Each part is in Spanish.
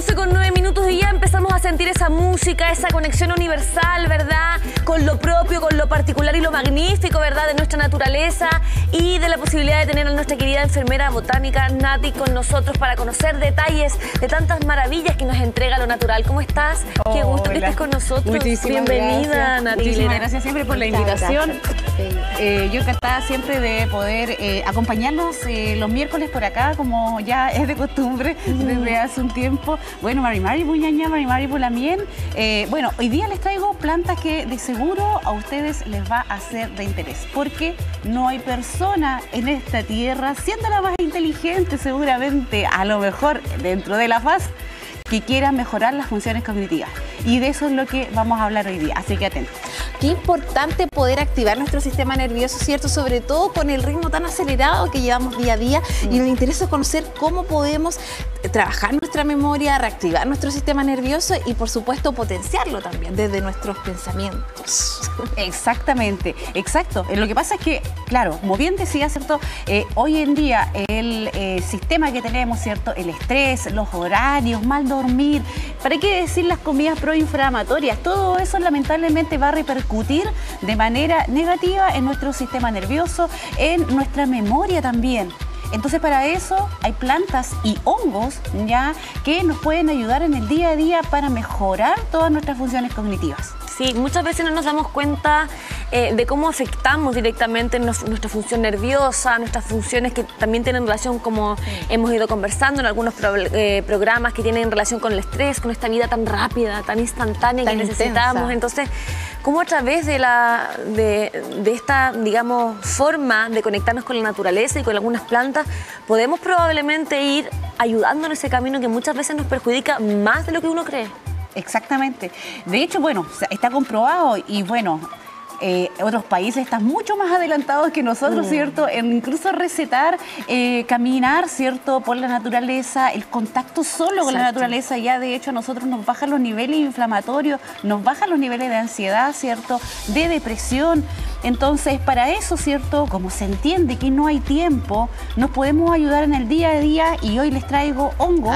11:09 y ya empezamos a sentir esa música, esa conexión universal, ¿verdad? Con lo propio, con lo particular y lo magnífico, ¿verdad? De nuestra naturaleza y de la posibilidad de tener a nuestra querida enfermera botánica Nati con nosotros para conocer detalles de tantas maravillas que nos entrega lo natural. ¿Cómo estás? Qué gusto que estés con nosotros. Muchísimas Bienvenida, Nati. Muchísimas gracias siempre por la invitación. Yo encantada siempre de poder acompañarlos los miércoles por acá, como ya es de costumbre desde hace un tiempo. Bueno, Mari Puñaña, Mari Pulamien. Bueno, hoy día les traigo plantas que de seguro a ustedes les va a ser de interés, porque no hay persona en esta tierra, siendo la más inteligente seguramente, a lo mejor dentro de la paz, que quiera mejorar las funciones cognitivas. Y de eso es lo que vamos a hablar hoy día, así que atentos. Qué importante poder activar nuestro sistema nervioso, ¿cierto? Sobre todo con el ritmo tan acelerado que llevamos día a día. Y nos interesa conocer cómo podemos trabajar nuestra memoria, reactivar nuestro sistema nervioso y, por supuesto, potenciarlo también desde nuestros pensamientos. Exactamente, exacto. Lo que pasa es que, claro, como bien decía, ¿cierto? Hoy en día el sistema que tenemos, ¿cierto? El estrés, los horarios, mal dormir, ¿para qué decir las comidas proinflamatorias? Todo eso lamentablemente va a repercutir de manera negativa en nuestro sistema nervioso, en nuestra memoria también. Entonces, para eso hay plantas y hongos ya que nos pueden ayudar en el día a día para mejorar todas nuestras funciones cognitivas. Sí, muchas veces no nos damos cuenta de cómo afectamos directamente nuestra función nerviosa, nuestras funciones que también tienen relación, como hemos ido conversando en algunos programas, que tienen relación con el estrés, con esta vida tan rápida, tan instantánea que necesitamos. Entonces, cómo a través de esta, digamos, forma de conectarnos con la naturaleza y con algunas plantas, podemos probablemente ir ayudando en ese camino que muchas veces nos perjudica más de lo que uno cree. Exactamente. De hecho, bueno, está comprobado y bueno, otros países están mucho más adelantados que nosotros, ¿cierto? En incluso recetar, caminar, ¿cierto? Por la naturaleza, el contacto solo con la naturaleza, ya de hecho a nosotros nos bajan los niveles inflamatorios, nos bajan los niveles de ansiedad, ¿cierto? De depresión. Entonces, para eso, ¿cierto? Como se entiende que no hay tiempo, nos podemos ayudar en el día a día y hoy les traigo hongos.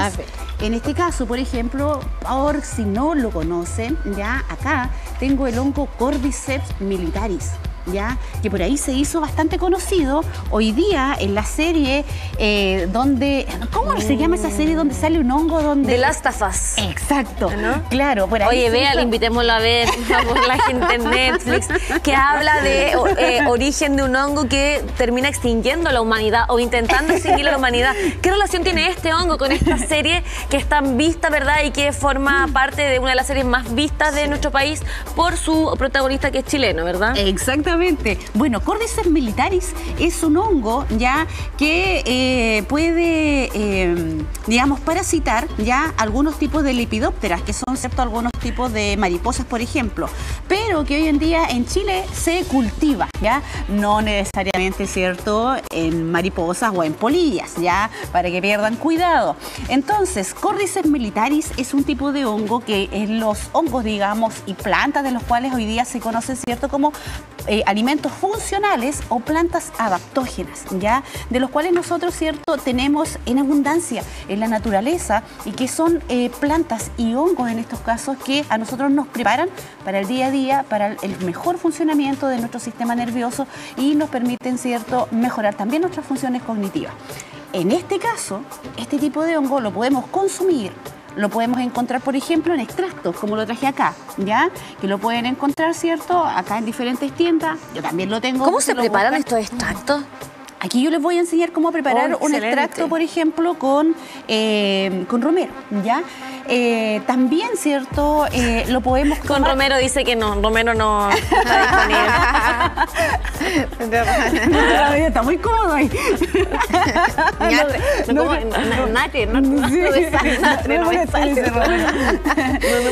En este caso, por ejemplo, por si no lo conocen, ya acá tengo el hongo Cordyceps militaris, ya, que por ahí se hizo bastante conocido hoy día en la serie donde, ¿cómo se llama esa serie donde sale un hongo donde? The Last of Us. Exacto, ¿no? Claro, por ahí. Oye, véala, invitémoslo a ver, por la gente en Netflix, que habla de origen de un hongo que termina extinguiendo a la humanidad o intentando extinguir a la humanidad. ¿Qué relación tiene este hongo con esta serie que es tan vista, verdad, y que forma parte de una de las series más vistas de nuestro país por su protagonista, que es chileno, ¿verdad? Exactamente. Bueno, Cordyceps militaris es un hongo ya que puede, digamos, parasitar ya algunos tipos de lepidópteras, que son, ¿cierto?, algunos tipos de mariposas, por ejemplo, pero que hoy en día en Chile se cultiva, ya, no necesariamente, ¿cierto?, en mariposas o en polillas, ya, para que pierdan cuidado. Entonces, Cordyceps militaris es un tipo de hongo que es los hongos, digamos, y plantas de los cuales hoy día se conocen, ¿cierto?, como alimentos funcionales o plantas adaptógenas, ¿ya? De los cuales nosotros, ¿cierto?, tenemos en abundancia en la naturaleza y que son plantas y hongos en estos casos que a nosotros nos preparan para el día a día, para el mejor funcionamiento de nuestro sistema nervioso y nos permiten, ¿cierto?, mejorar también nuestras funciones cognitivas. En este caso, este tipo de hongo lo podemos consumir. Lo podemos encontrar, por ejemplo, en extractos, como lo traje acá, ¿ya? Que lo pueden encontrar, ¿cierto?, acá en diferentes tiendas. Yo también lo tengo. ¿Cómo se preparan estos extractos? Aquí yo les voy a enseñar cómo preparar un extracto, por ejemplo, con romero, ¿ya? También, ¿cierto?, lo podemos tomar. Con romero dice que no, romero no está disponible. Está muy cómodo ahí. No me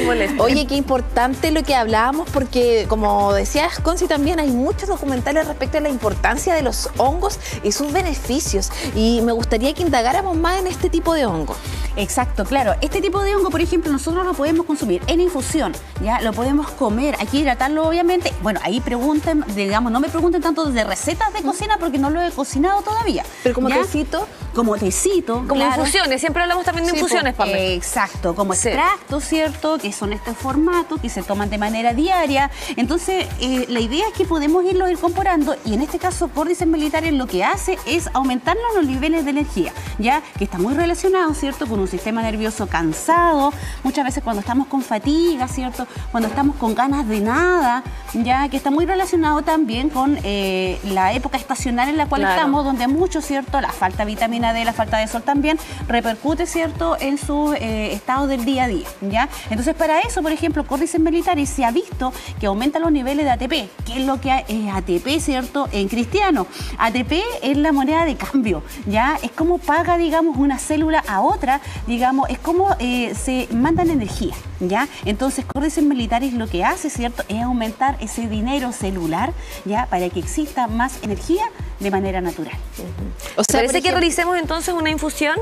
molesta. Oye, qué importante lo que hablábamos, porque como decías, Conci, también hay muchos documentales respecto a la importancia de los hongos y sus beneficios. Y me gustaría que indagáramos más en este tipo de hongo. Exacto, claro. Este tipo de hongo, por ejemplo, nosotros lo podemos consumir en infusión, ¿ya? Lo podemos comer, hay que hidratarlo obviamente. Bueno, ahí pregunten, digamos, no me pregunten tanto de recetas de cocina porque no lo he cocinado todavía. Pero como ¿ya? tecito. Como tecito, Como claro. infusiones, siempre hablamos también de infusiones, Pamela. Exacto, como Sí. extractos, ¿cierto? Que son este formato, que se toman de manera diaria. Entonces, la idea es que podemos ir incorporando y en este caso, Córdiceps militaris lo que hace es aumentarnos los niveles de energía, ya que está muy relacionado, ¿cierto? Con un sistema nervioso cansado, muchas veces cuando estamos con fatiga, ¿cierto? Cuando estamos con ganas de nada, ya que está muy relacionado también con la época estacional en la cual Claro. estamos, donde mucho, ¿cierto? La falta de vitamina D, la falta de sol también repercute, ¿cierto? En sus estados del día a día, ¿ya? Entonces, para eso, por ejemplo, Córdiceps militaris se ha visto que aumenta los niveles de ATP. ¿Qué es lo que es ATP, ¿cierto? En cristiano. ATP es la moneda de cambio, ¿ya? Es como paga, digamos, una célula a otra, digamos, es como se mandan energía, ¿ya? Entonces, Córdiceps militaris lo que hace, ¿cierto? Es aumentar ese dinero celular, ¿ya? Para que exista más energía de manera natural. O sea, Parece que realicemos entonces una infusión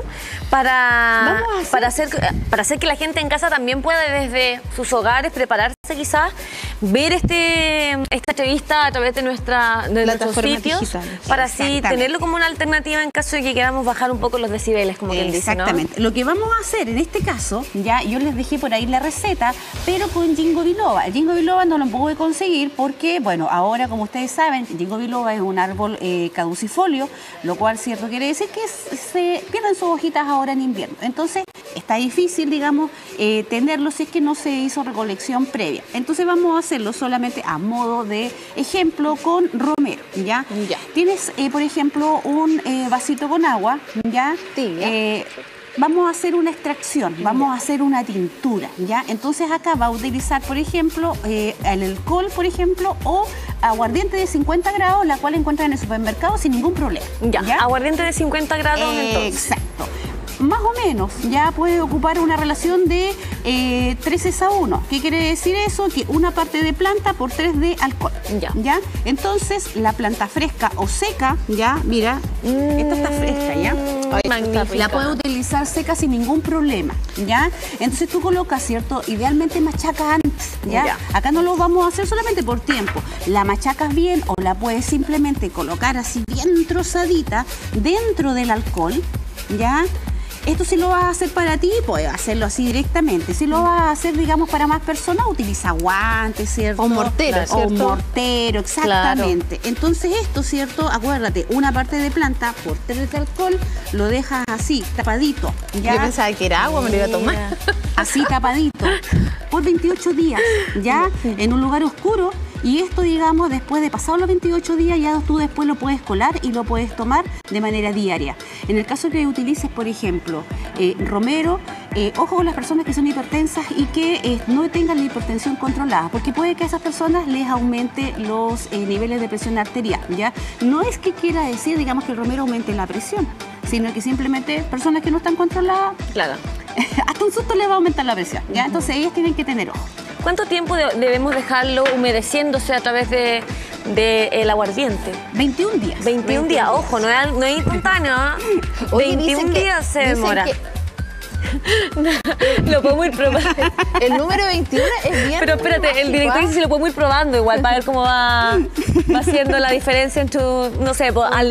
para hacer que la gente en casa también pueda desde sus hogares prepararse quizás, ver esta entrevista a través de nuestros sitios digitales. para así Exactamente. tenerlo como una alternativa en caso de que queramos bajar un poco los decibeles, como quien dice, ¿no? Exactamente. Lo que vamos a hacer en este caso, ya yo les dejé por ahí la receta, pero con ginkgo biloba. El ginkgo biloba no lo pude conseguir porque, bueno, ahora como ustedes saben, ginkgo biloba es un árbol caducifolio, lo cual cierto quiere decir que se pierden sus hojitas ahora en invierno. Entonces está difícil, digamos, tenerlo si es que no se hizo recolección previa. Entonces vamos a hacerlo solamente a modo de ejemplo con romero, ¿ya? Ya. Tienes, por ejemplo, un vasito con agua, ¿ya? Tibia. Vamos a hacer una extracción, vamos a hacer una tintura, ¿ya? Entonces acá va a utilizar, por ejemplo, el alcohol, por ejemplo, o aguardiente de 50 grados, la cual encuentran en el supermercado sin ningún problema. Ya, aguardiente de 50 grados entonces. Exacto. Más o menos, ya puede ocupar una relación de 3:1. ¿Qué quiere decir eso? Que una parte de planta por 3 de alcohol. Ya. Entonces, la planta fresca o seca, ya, mira, esta está fresca, ¿ya? Magnífica. La puedes utilizar seca sin ningún problema, ¿ya? Entonces tú colocas, ¿cierto? Idealmente machacas antes, ¿ya? Ya. Acá no lo vamos a hacer solamente por tiempo. La machacas bien o la puedes simplemente colocar así bien trozadita dentro del alcohol, ¿ya? Esto si lo vas a hacer para ti, puedes hacerlo así directamente. Si lo vas a hacer, digamos, para más personas, utiliza guantes, ¿cierto? O mortero, O ¿cierto? mortero, exactamente. Entonces esto, ¿cierto? Acuérdate, una parte de planta por 3 de alcohol, lo dejas así, tapadito, ¿ya? Yo pensaba que era agua, me lo iba a tomar. Así tapadito, por 28 días, ¿ya? En un lugar oscuro. Y esto, digamos, después de pasados los 28 días, ya tú después lo puedes colar y lo puedes tomar de manera diaria. En el caso que utilices, por ejemplo, romero, ojo con las personas que son hipertensas y que no tengan la hipertensión controlada, porque puede que a esas personas les aumente los niveles de presión arterial, ¿ya? No es que quiera decir, digamos, que el romero aumente la presión, sino que simplemente personas que no están controladas, Claro. hasta un susto les va a aumentar la presión, ¿ya? Entonces ellas tienen que tener ojo. ¿Cuánto tiempo debemos dejarlo humedeciéndose a través del aguardiente? 21 días. 21 días, ojo, no es instantáneo, ¿eh? Oye, 21 dicen que- días se dicen demora. que Lo podemos ir probando. el número 21 es bien. Pero espérate, el mágico, director ¿ah? dice que lo podemos ir probando igual para ver cómo va haciendo la diferencia en tu, no sé, pues, al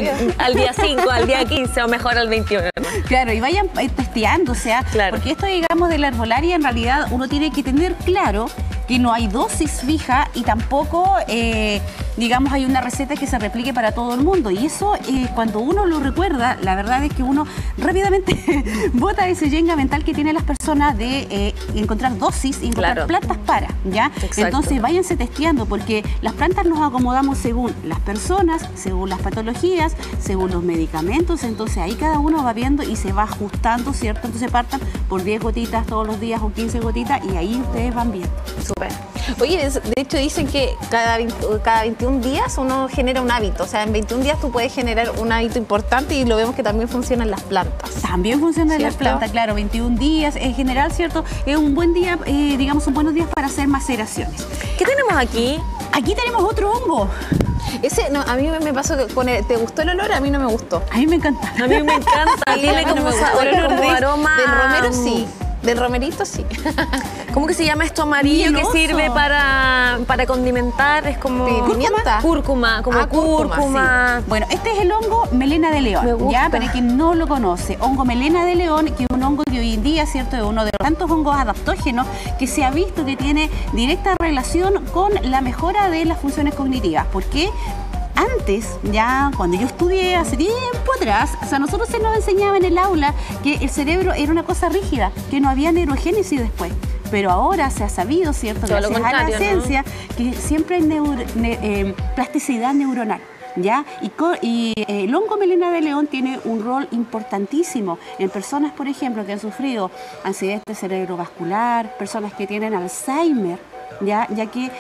día 5, al día 15 o mejor al 21. Claro, y vayan testeando, o sea, Claro. porque esto, digamos, de la herbolaria, en realidad uno tiene que tener claro que no hay dosis fija y tampoco, digamos, hay una receta que se replique para todo el mundo. Y eso, cuando uno lo recuerda, la verdad es que uno rápidamente bota ese yenga mental que tienen las personas de encontrar dosis y encontrar Claro. plantas para, ¿ya? Exacto. Entonces, váyanse testeando, porque las plantas nos acomodamos según las personas, según las patologías, según los medicamentos. Entonces, ahí cada uno va viendo y se va ajustando, ¿cierto? Entonces, partan por 10 gotitas todos los días o 15 gotitas y ahí ustedes van viendo. Súper. Oye, de hecho dicen que cada 21 días uno genera un hábito. O sea, en 21 días tú puedes generar un hábito importante y lo vemos que también funciona en las plantas. También funciona en las ¿Cierto? plantas, claro, 21 días. En general, ¿cierto? Es un buen día, digamos, un buenos días para hacer maceraciones. ¿Qué tenemos aquí? Aquí tenemos otro hongo. Ese, no, a mí me pasó que con ¿te gustó el olor? A mí no me gustó. A mí me encanta. A mí me encanta. Tiene como, como aroma. Del romero sí. Del romerito sí. ¿Cómo que se llama esto amarillo Mieloso. que sirve para condimentar? Es como ¿Pimienta? Cúrcuma, como cúrcuma. Sí. Bueno, este es el hongo melena de Me león, gusta. ya para quien no lo conoce. Hongo melena de león, que es un hongo que hoy en día, ¿cierto?, es uno de los tantos hongos adaptógenos que se ha visto que tiene directa relación con la mejora de las funciones cognitivas. ¿Por qué? Antes, ya cuando yo estudié hace tiempo atrás, o sea, nosotros se nos enseñaba en el aula que el cerebro era una cosa rígida, que no había neurogénesis después. Pero ahora se ha sabido, ¿cierto?, Todo lo gracias a la contrario, ¿no? ciencia, que siempre hay plasticidad neuronal. ¿Ya? Y el hongo melena de león tiene un rol importantísimo en personas, por ejemplo, que han sufrido accidente cerebrovascular, personas que tienen Alzheimer, ya que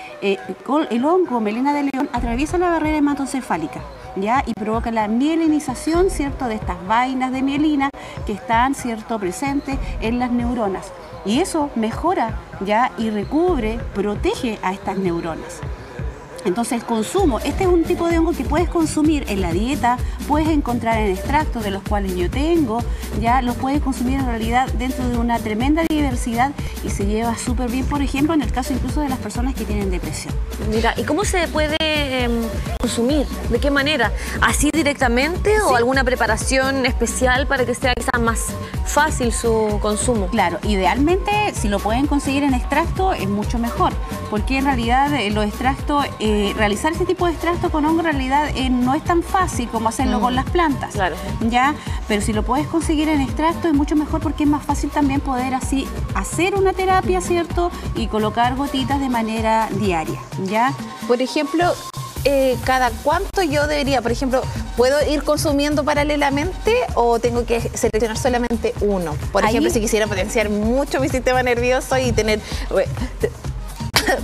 el hongo melena de león atraviesa la barrera hematocefálica, ¿ya? Y provoca la mielinización, ¿cierto?, de estas vainas de mielina que están, ¿cierto?, presentes en las neuronas. Y eso mejora, ¿ya?, y recubre, protege a estas neuronas. Entonces el consumo, este es un tipo de hongo que puedes consumir en la dieta, puedes encontrar en extractos de los cuales yo tengo, ya los puedes consumir en realidad dentro de una tremenda diversidad y se lleva súper bien, por ejemplo, en el caso incluso de las personas que tienen depresión. Mira, ¿y cómo se puede consumir? ¿De qué manera? ¿Así directamente o alguna preparación especial para que sea quizás más fácil su consumo? Claro, idealmente si lo pueden conseguir en extracto es mucho mejor, porque en realidad los extractos, realizar ese tipo de extracto con hongo en realidad no es tan fácil como hacerlo con las plantas. Claro. ¿Ya? Pero si lo puedes conseguir en extracto es mucho mejor porque es más fácil también poder así hacer una terapia, ¿cierto? Y colocar gotitas de manera diaria, ¿ya? Por ejemplo, ¿cada cuánto yo debería, por ejemplo, puedo ir consumiendo paralelamente o tengo que seleccionar solamente uno? Por ejemplo, si quisiera potenciar mucho mi sistema nervioso y tener...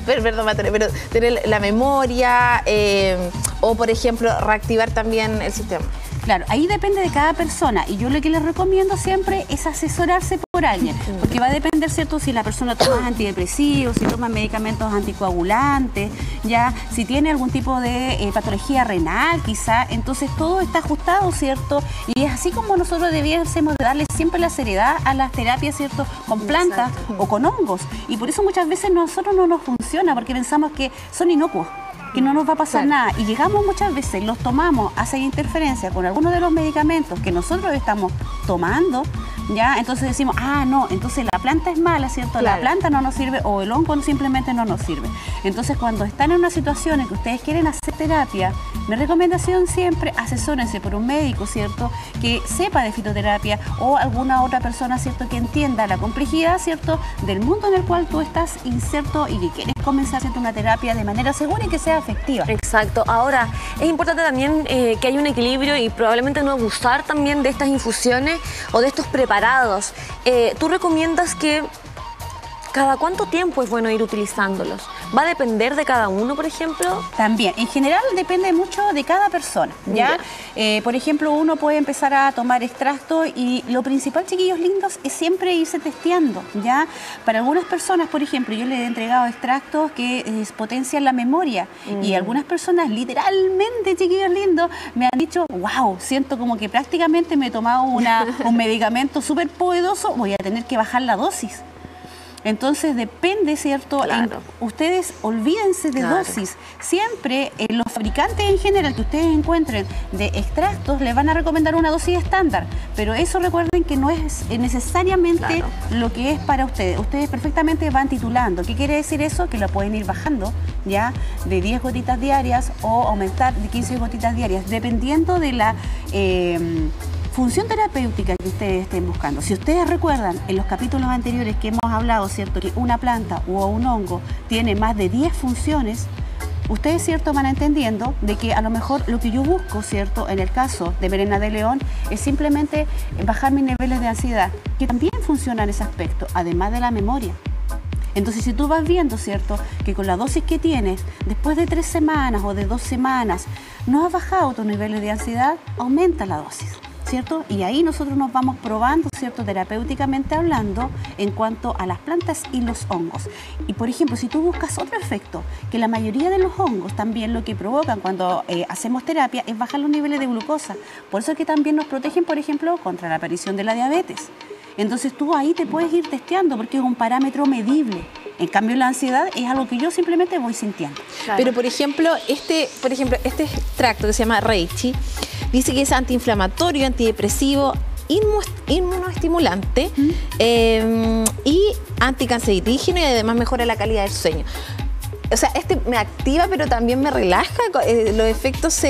Perdón, Matore, pero tener la memoria o, por ejemplo, reactivar también el sistema. Claro, ahí depende de cada persona y yo lo que les recomiendo siempre es asesorarse por alguien, porque va a depender, ¿cierto?, si la persona toma antidepresivos, si toma medicamentos anticoagulantes, ya, si tiene algún tipo de patología renal quizá, entonces todo está ajustado, ¿cierto? Y es así como nosotros debiésemos de darle siempre la seriedad a las terapias, ¿cierto?, con plantas o con hongos, y por eso muchas veces nosotros no nos funciona, porque pensamos que son inocuos, que no nos va a pasar nada, y llegamos muchas veces, los tomamos, hacen interferencia con algunos de los medicamentos que nosotros estamos tomando, ya, entonces decimos, ah, no, entonces la planta es mala, ¿cierto? La planta no nos sirve o el hongo simplemente no nos sirve. Entonces cuando están en una situación en que ustedes quieren hacer terapia, mi recomendación siempre, asesórense por un médico, ¿cierto?, que sepa de fitoterapia o alguna otra persona, ¿cierto?, que entienda la complejidad, ¿cierto?, del mundo en el cual tú estás inserto y que quieres comenzar a hacer una terapia de manera segura y que sea efectiva. Exacto. Ahora, es importante también que haya un equilibrio y probablemente no abusar también de estas infusiones o de estos preparados. ¿Tú recomiendas que cada cuánto tiempo es bueno ir utilizándolos? ¿Va a depender de cada uno, por ejemplo? También, en general depende mucho de cada persona, ¿ya? Por ejemplo, uno puede empezar a tomar extracto y lo principal, chiquillos lindos, es siempre irse testeando, ¿ya? Para algunas personas, por ejemplo, yo les he entregado extractos que potencian la memoria y algunas personas, literalmente, chiquillos lindos, me han dicho, wow, siento como que prácticamente me he tomado un medicamento súper poderoso, voy a tener que bajar la dosis. Entonces depende, ¿cierto? Claro. Ustedes olvídense de dosis. Siempre los fabricantes en general que ustedes encuentren de extractos les van a recomendar una dosis estándar, pero eso recuerden que no es necesariamente lo que es para ustedes. Ustedes perfectamente van titulando. ¿Qué quiere decir eso? Que lo pueden ir bajando ya de 10 gotitas diarias o aumentar de 15 gotitas diarias, dependiendo de la función terapéutica que ustedes estén buscando. Si ustedes recuerdan en los capítulos anteriores que hemos hablado, ¿cierto?, que una planta o un hongo tiene más de 10 funciones, ustedes, ¿cierto?, van entendiendo de que a lo mejor lo que yo busco, ¿cierto?, en el caso de melena de león, es simplemente bajar mis niveles de ansiedad, que también funciona en ese aspecto, además de la memoria. Entonces, si tú vas viendo, ¿cierto?, que con la dosis que tienes, después de 3 semanas o de 2 semanas, no has bajado tus niveles de ansiedad, aumenta la dosis. ¿cierto? Y ahí nosotros nos vamos probando, ¿cierto? Terapéuticamente hablando, en cuanto a las plantas y los hongos. Y por ejemplo, si tú buscas otro efecto, que la mayoría de los hongos también lo que provocan cuando hacemos terapia es bajar los niveles de glucosa. Por eso es que también nos protegen, por ejemplo, contra la aparición de la diabetes. Entonces tú ahí te puedes ir testeando porque es un parámetro medible. En cambio, la ansiedad es algo que yo simplemente voy sintiendo. Claro. Pero, por ejemplo, este extracto que se llama reishi, dice que es antiinflamatorio, antidepresivo, inmunoestimulante y anticancerígeno y además mejora la calidad del sueño. O sea, me activa, pero también me relaja. Los efectos,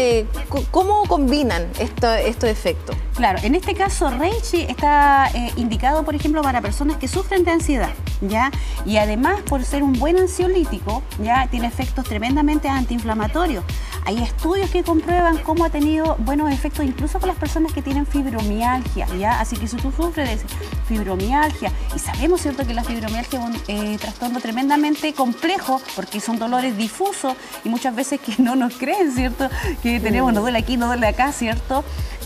¿cómo combinan estos efectos? Claro, en este caso, reishi está indicado, por ejemplo, para personas que sufren de ansiedad, ¿ya? Y además, por ser un buen ansiolítico, ¿ya? Tiene efectos tremendamente antiinflamatorios. Hay estudios que comprueban cómo ha tenido buenos efectos incluso con las personas que tienen fibromialgia, ¿ya? Así que si tú sufres de fibromialgia, y sabemos, ¿cierto?, que la fibromialgia es un trastorno tremendamente complejo, porque son dolores difusos y muchas veces que no nos creen, ¿cierto?, que tenemos, nos duele aquí, nos duele acá, ¿cierto?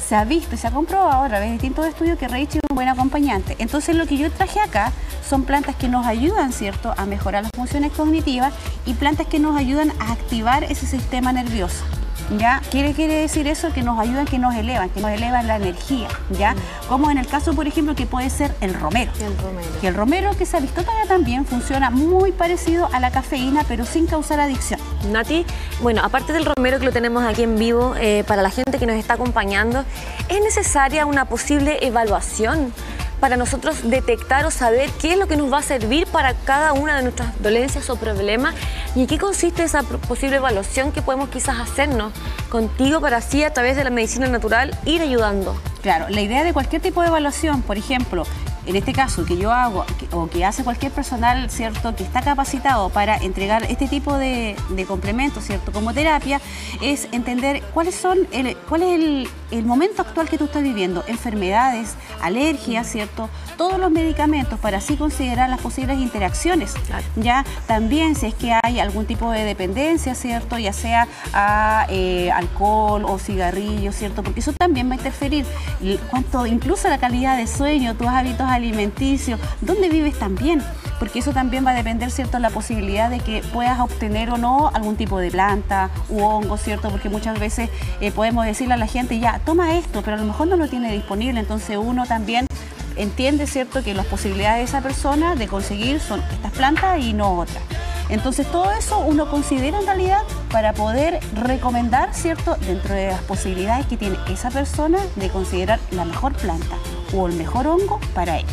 Se ha visto y se ha comprobado a través de distintos estudios que reishi es un buen acompañante. Entonces lo que yo traje acá son plantas que nos ayudan, ¿cierto?, a mejorar las funciones cognitivas y plantas que nos ayudan a activar ese sistema nervioso. ¿Ya? ¿Qué quiere decir eso? Que nos ayudan, que nos elevan la energía, ¿ya? Como en el caso, por ejemplo, que puede ser el romero. Que el romero que se ha visto también funciona muy parecido a la cafeína, pero sin causar adicción. Nati, bueno, aparte del romero que lo tenemos aquí en vivo, para la gente que nos está acompañando, ¿es necesaria una posible evaluación para nosotros detectar o saber qué es lo que nos va a servir para cada una de nuestras dolencias o problemas? ¿Y en qué consiste esa posible evaluación que podemos quizás hacernos contigo para así a través de la medicina natural ir ayudando? Claro, la idea de cualquier tipo de evaluación, por ejemplo, en este caso que yo hago o que hace cualquier personal, ¿cierto?, que está capacitado para entregar este tipo de complementos, ¿cierto?, como terapia, es entender cuál es el momento actual que tú estás viviendo, enfermedades, alergias, ¿cierto?, todos los medicamentos para así considerar las posibles interacciones. Claro. Ya también si es que hay algún tipo de dependencia, ¿cierto?, ya sea a alcohol o cigarrillos, ¿cierto?, porque eso también va a interferir. Incluso la calidad de sueño, tus hábitos alimenticios, dónde vives también, porque eso también va a depender, ¿cierto?, la posibilidad de que puedas obtener o no algún tipo de planta u hongo, ¿cierto?, porque muchas veces podemos decirle a la gente, ya, toma esto, pero a lo mejor no lo tiene disponible, entonces uno también entiende, ¿cierto?, que las posibilidades de esa persona de conseguir son estas plantas y no otras. Entonces todo eso uno considera en realidad para poder recomendar, ¿cierto?, dentro de las posibilidades que tiene esa persona de considerar la mejor planta o el mejor hongo para él.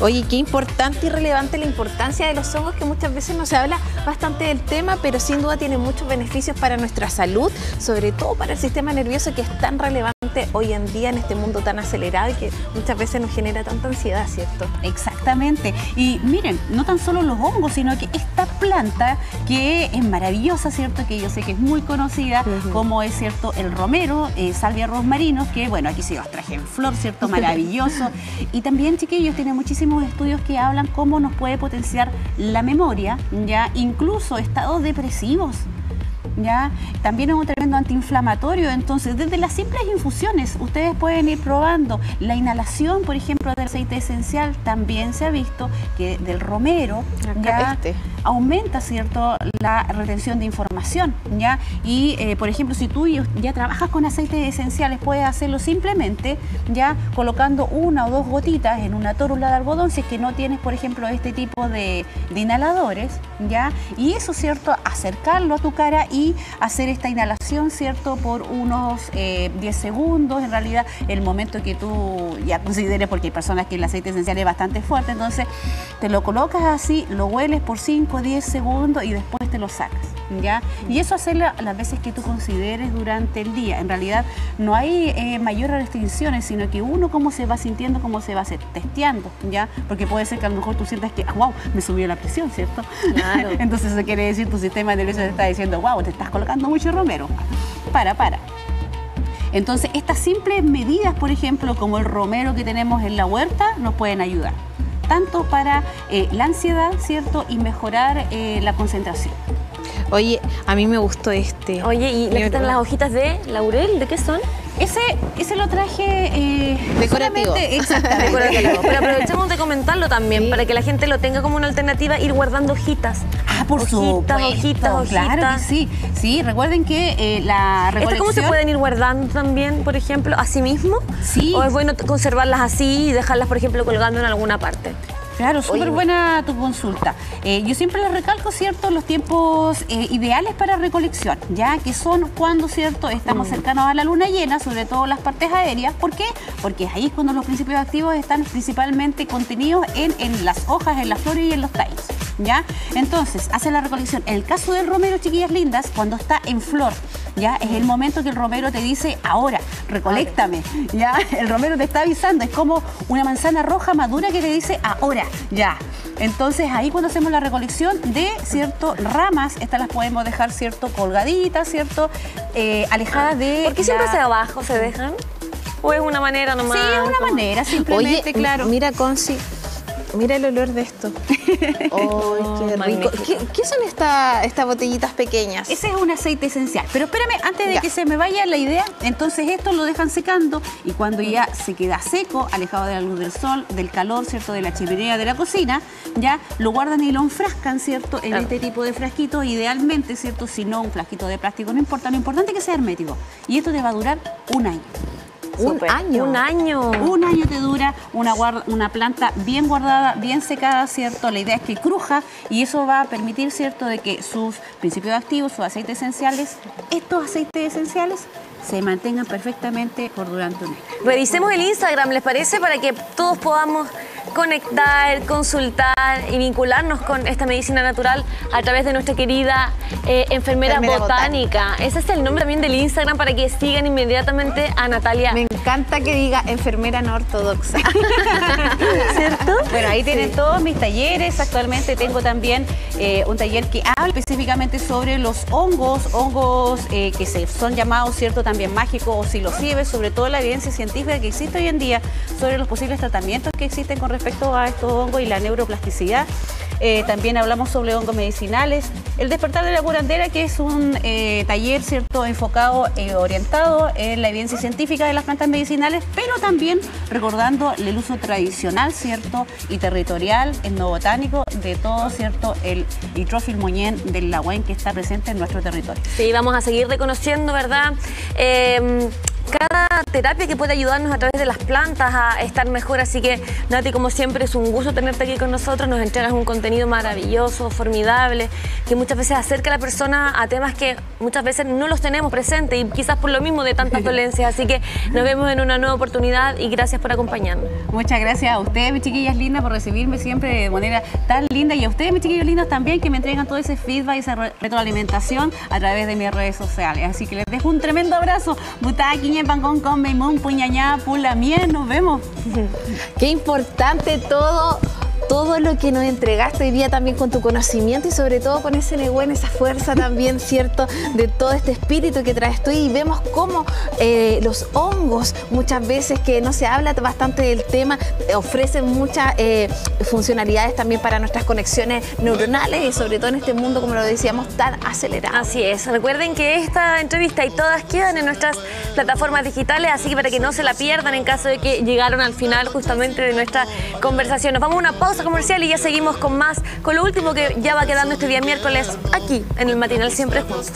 Oye, qué importante y relevante la importancia de los hongos, que muchas veces no se habla bastante del tema, pero sin duda tiene muchos beneficios para nuestra salud, sobre todo para el sistema nervioso, que es tan relevante hoy en día en este mundo tan acelerado y que muchas veces nos genera tanta ansiedad, ¿cierto? Exactamente. Y miren, no tan solo los hongos, sino que esta planta que es maravillosa, ¿cierto?, que yo sé que es muy conocida, como es, ¿cierto?, el romero, Salvia rosmarinus, que bueno, aquí sí los traje en flor, ¿cierto?, maravilloso. Y también, chiquillos, tiene muchísimos estudios que hablan cómo nos puede potenciar la memoria, ya incluso estados depresivos. ¿Ya? También es un tremendo antiinflamatorio, entonces desde las simples infusiones ustedes pueden ir probando. La inhalación, por ejemplo, del aceite esencial, también se ha visto que del romero ya aumenta, ¿cierto?, la retención de información, ¿ya? Y por ejemplo, si tú ya trabajas con aceites esenciales, puedes hacerlo simplemente ya colocando 1 o 2 gotitas en una tórula de algodón, si es que no tienes, por ejemplo, este tipo de inhaladores, ¿ya? Y eso, ¿cierto?, acercarlo a tu cara y hacer esta inhalación, ¿cierto?, por unos 10 segundos, en realidad el momento que tú ya consideres, porque hay personas que el aceite esencial es bastante fuerte, entonces te lo colocas así, lo hueles por 5 o 10 segundos y después te lo sacas, ¿ya? Y eso hacerlo las veces que tú consideres durante el día. En realidad no hay mayores restricciones, sino que uno cómo se va sintiendo, cómo se va testeando, ¿ya? Porque puede ser que a lo mejor tú sientas que, wow, me subió la presión, ¿cierto? Claro. Entonces eso quiere decir tu sistema nervioso te está diciendo, wow, te estás colocando mucho romero. Para. Entonces estas simples medidas, por ejemplo, como el romero que tenemos en la huerta, nos pueden ayudar. Tanto para la ansiedad, ¿cierto?, y mejorar la concentración. Oye, a mí me gustó este. Oye, ¿y las hojitas de laurel? ¿De qué son? Ese lo traje decorativo. Exactamente. Decorativo. Pero aprovechemos de comentarlo también, para que la gente lo tenga como una alternativa, ir guardando hojitas. Por supuesto. Hojitas. Claro que sí. Sí, recuerden que la recolección... ¿Cómo se pueden ir guardando también, por ejemplo, a sí mismo? Sí. ¿O es bueno conservarlas así y dejarlas, por ejemplo, colgando en alguna parte? Claro, súper buena tu consulta. Yo siempre les recalco, ¿cierto?, los tiempos ideales para recolección, ya que son cuando, ¿cierto?, estamos cercanos a la luna llena, sobre todo las partes aéreas. ¿Por qué? Porque ahí es cuando los principios activos están principalmente contenidos en las hojas, en las flores y en los tallos, ¿ya? Entonces, hace la recolección. En el caso del romero, chiquillas lindas, cuando está en flor, ya es el momento que el romero te dice, ahora, recoléctame, ya. El romero te está avisando, es como una manzana roja madura que te dice, ahora, ya. Entonces ahí cuando hacemos la recolección de, ¿cierto?, ramas, estas las podemos dejar, ¿cierto?, colgaditas, ¿cierto?, alejadas de... ¿Por qué siempre hacia abajo se dejan? ¿O es una manera nomás? Sí, es una manera, simplemente. Oye, claro. Mira, Conci, mira el olor de esto. ¡Oh, qué rico! ¿Qué son estas botellitas pequeñas? Ese es un aceite esencial. Pero espérame, antes de que se me vaya la idea, entonces esto lo dejan secando y cuando ya se queda seco, alejado de la luz del sol, del calor, ¿cierto?, de la chimenea de la cocina, ya lo guardan y lo enfrascan, ¿cierto?, en este tipo de frasquitos, idealmente, ¿cierto?, si no, un frasquito de plástico, no importa, lo importante es que sea hermético. Y esto te va a durar un año. ¿Un año? Un año. Un año te dura una planta bien guardada, bien secada, ¿cierto? La idea es que cruja y eso va a permitir, ¿cierto?, de que sus principios activos, sus aceites esenciales, estos aceites esenciales se mantengan perfectamente por durante un año. Revisemos el Instagram, ¿les parece? Para que todos podamos conectar, consultar y vincularnos con esta medicina natural a través de nuestra querida enfermera botánica. Ese es el nombre también del Instagram para que sigan inmediatamente a Natalia. Me encanta que diga enfermera no ortodoxa. ¿Cierto? Bueno, ahí tienen todos mis talleres. Actualmente tengo también un taller que habla específicamente sobre los hongos que son llamados, ¿cierto?, también mágicos o psilocibes, sobre todo la evidencia científica que existe hoy en día sobre los posibles tratamientos que existen con respecto a estos hongos y la neuroplasticidad. También hablamos sobre hongos medicinales. El despertar de la curandera, que es un taller, ¿cierto?, enfocado, orientado en la evidencia científica de las plantas medicinales, pero también recordando el uso tradicional, ¿cierto?, y territorial, etnobotánico, de todo, ¿cierto?, el Litrófil moñén del Lawén que está presente en nuestro territorio. Sí, vamos a seguir reconociendo, ¿verdad?, cada terapia que puede ayudarnos a través de las plantas a estar mejor. Así que, Nati, como siempre, es un gusto tenerte aquí con nosotros. Nos entregas un contenido maravilloso, formidable, que muchas veces acerca a la persona a temas que muchas veces no los tenemos presentes y quizás por lo mismo de tantas dolencias. Así que nos vemos en una nueva oportunidad y gracias por acompañarnos. Muchas gracias a ustedes, mis chiquillas lindas, por recibirme siempre de manera tan linda, y a ustedes, mis chiquillos lindos, también, que me entregan todo ese feedback y esa retroalimentación a través de mis redes sociales. Así que les dejo un tremendo abrazo. Butaki, Pangón, con Meimón, Puñañá, Pula, Mien, nos vemos. Qué importante todo lo que nos entregaste hoy día, también con tu conocimiento y sobre todo con ese Nehuen, esa fuerza también, ¿cierto?, de todo este espíritu que traes tú. Y vemos cómo los hongos, muchas veces que no se habla bastante del tema, ofrecen muchas funcionalidades también para nuestras conexiones neuronales y sobre todo en este mundo, como lo decíamos, tan acelerado. Así es. Recuerden que esta entrevista y todas quedan en nuestras plataformas digitales, así que para que no se la pierdan en caso de que llegaron al final justamente de nuestra conversación. Nos vamos a una pausa comercial y ya seguimos con más, con lo último que ya va quedando este día miércoles aquí en el Matinal Siempre Juntos.